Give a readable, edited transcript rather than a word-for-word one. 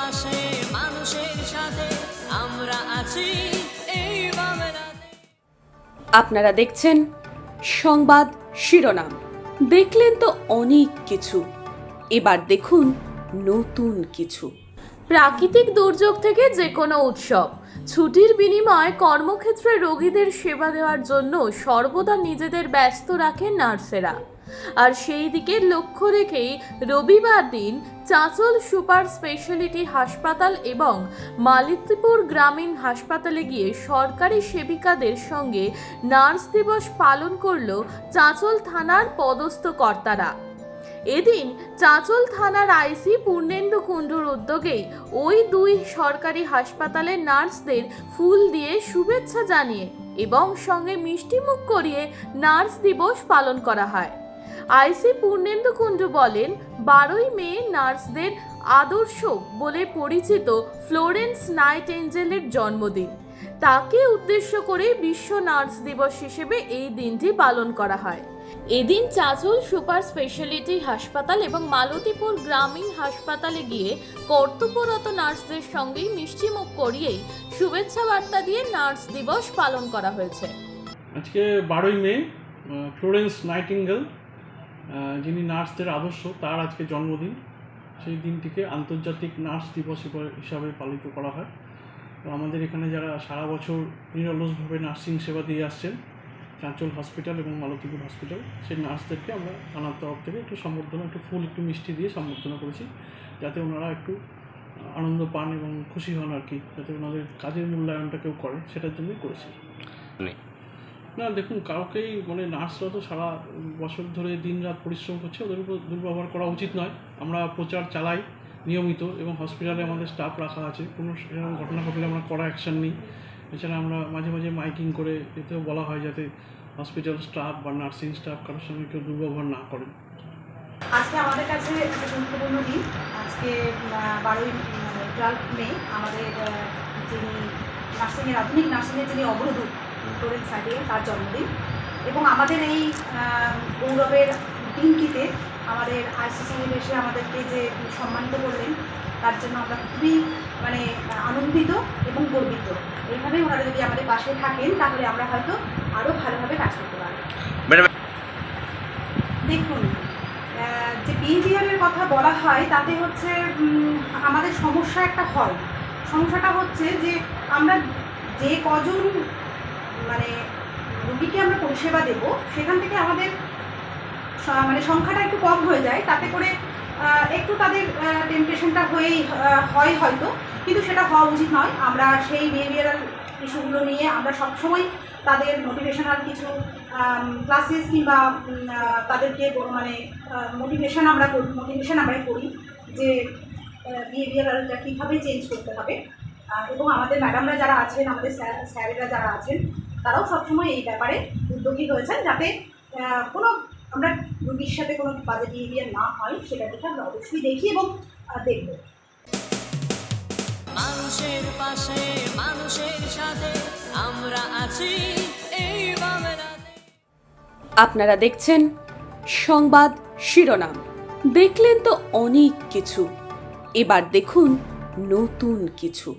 পাশে মানুষের সাথে আমরা আছি এই বাংলাতে। আপনারা দেখছেন সংবাদ শিরোনাম। দেখলেন তো অনেক কিছু, এবার দেখুন নতুন কিছু। প্রাকৃতিক দুর্যোগ থেকে যে কোনো উৎসব, ছুটির বিনিময়ে কর্মক্ষেত্রে রোগীদের সেবা দেওয়ার জন্য সর্বদা নিজেদের ব্যস্ত রাখেন নার্সেরা। আর সেই দিকে লক্ষ্য রেখেই রবিবার দিন চাঁচল সুপার স্পেশালিটি হাসপাতাল এবং মালিকপুর গ্রামীণ হাসপাতালে গিয়ে সরকারি সেবিকাদের সঙ্গে নার্স দিবস পালন করল চাঁচল থানার পদস্থ কর্তারা। এদিন চাঁচল থানার আইসি পূর্ণেন্দু কুণ্ডুর উদ্যোগেই ওই দুই সরকারি হাসপাতালের নার্সদের ফুল দিয়ে শুভেচ্ছা জানিয়ে এবং সঙ্গে মিষ্টিমুখ করিয়ে নার্স দিবস পালন করা হয়। আইসি পূর্ণেন্দু কুণ্ডু বলেন, 12ই মে নার্সদের আদর্শ বলে পরিচিত ফ্লোরেন্স নাইটিঙ্গেলের জন্মদিন। তাকে উদ্দেশ্য করে বিশ্ব নার্স দিবস হিসেবে এই দিনটি পালন করা হয়। এদিন চাঁচল সুপার স্পেশালিটি হাসপাতাল এবং মালতীপুর গ্রামীণ হাসপাতালে গিয়ে কর্তব্যরত নার্সদের সঙ্গেই মিষ্টিমুখ করিয়েই শুভেচ্ছা বার্তা দিয়ে নার্স দিবস পালন করা হয়েছে। আজকে 12ই মে ফ্লোরেন্স নাইটিঙ্গেল, যিনি নার্সদের আদর্শ, তার আজকে জন্মদিন। সেই দিনটিকে আন্তর্জাতিক নার্স দিবস হিসাবে পালিত করা হয়। তো আমাদের এখানে যারা সারা বছর নিরলসভাবে নার্সিং সেবা দিয়ে আসছেন চাঁচল হসপিটাল এবং মালতীপুর হসপিটাল, সেই নার্সদেরকে আমরা থানার তরফ থেকে একটু সম্বর্ধনা, একটু ফুল, একটু মিষ্টি দিয়ে সম্বর্ধনা করেছি, যাতে ওনারা একটু আনন্দ পান এবং খুশি হন আর কি, যাতে ওনাদের কাজের মূল্যায়নটা কেউ করে, সেটার জন্যই করেছি। না দেখুন, কাউকেই নার্সরা তো সারা বছর ধরে দিন রাত পরিশ্রম করছে, ওদের উপর দুর্ব্যবহার করা উচিত নয়। আমরা প্রচার চালাই নিয়মিত এবং হসপিটালে আমাদের স্টাফ রাখা আছে, কোনো সেরকম ঘটনা ঘটলে আমরা কড়া অ্যাকশান নিই। এছাড়া আমরা মাঝে মাঝে মাইকিং করে এতেও বলা হয় যাতে হসপিটাল স্টাফ বা নার্সিং স্টাফ কারোর সঙ্গে কেউ দুর্ব্যবহার না করেন। আজকে আমাদের কাছে একটা গুরুত্বপূর্ণ দিন। আজকে 12ই মে আমাদের যিনি আধুনিক নার্সিংয়ের যিনি অগ্রদূত ফ্লোরেন্স নাইটিঙ্গেল, তার জন্মদিন। এবং আমাদের এই গৌরবের দিনটিতে আমাদের আইসিসি এসে আমাদেরকে যে সম্মানিত করলেন, তার জন্য আমরা খুবই আনন্দিত এবং গর্বিত। এইভাবেই ওনারা যদি আমাদের পাশে থাকেন তাহলে আমরা হয়তো আরও ভালোভাবে কাজ করতে পারব। দেখুন, যে বিহেভিয়ারের কথা বলা হয় তাতে হচ্ছে আমাদের সমস্যা একটা হয়। সমস্যাটা হচ্ছে যে আমরা যে কজন রোগীকে আমরা পরিষেবা দেব, সেখান থেকে আমাদের সংখ্যাটা একটু কম হয়ে যায়। তাতে করে একটু তাদের টেম্পটেশনটা হয় হয়তো, কিন্তু সেটা হওয়া উচিত নয়। আমরা সেই বিহেভিয়ারাল ইস্যুগুলো নিয়ে আমরা সবসময় তাদের মোটিভেশনাল কিছু ক্লাসেস কিংবা তাদেরকে মোটিভেশন আমরা করি যে বিহেভিয়ারালটা কীভাবে চেঞ্জ করতে হবে। এবং আমাদের ম্যাডামরা যারা আছেন, আমাদের স্যারেরা যারা আছেন, তারাও সবসময় এই ব্যাপারে উদ্যোগী হয়েছেন, যাতে কোনো আমরা রোগীর সাথে কোনো বাজে বিহেভিয়ার না হয়, সেটা দেখে আমরা অবশ্যই দেখি এবং দেখব। মানুষের পাশে মানুষের সাথে আমরা আছি এই বাংলাতে। আপনারা দেখছেন সংবাদ শিরোনাম। দেখলেন তো অনেক কিছু, এবার দেখুন নতুন কিছু।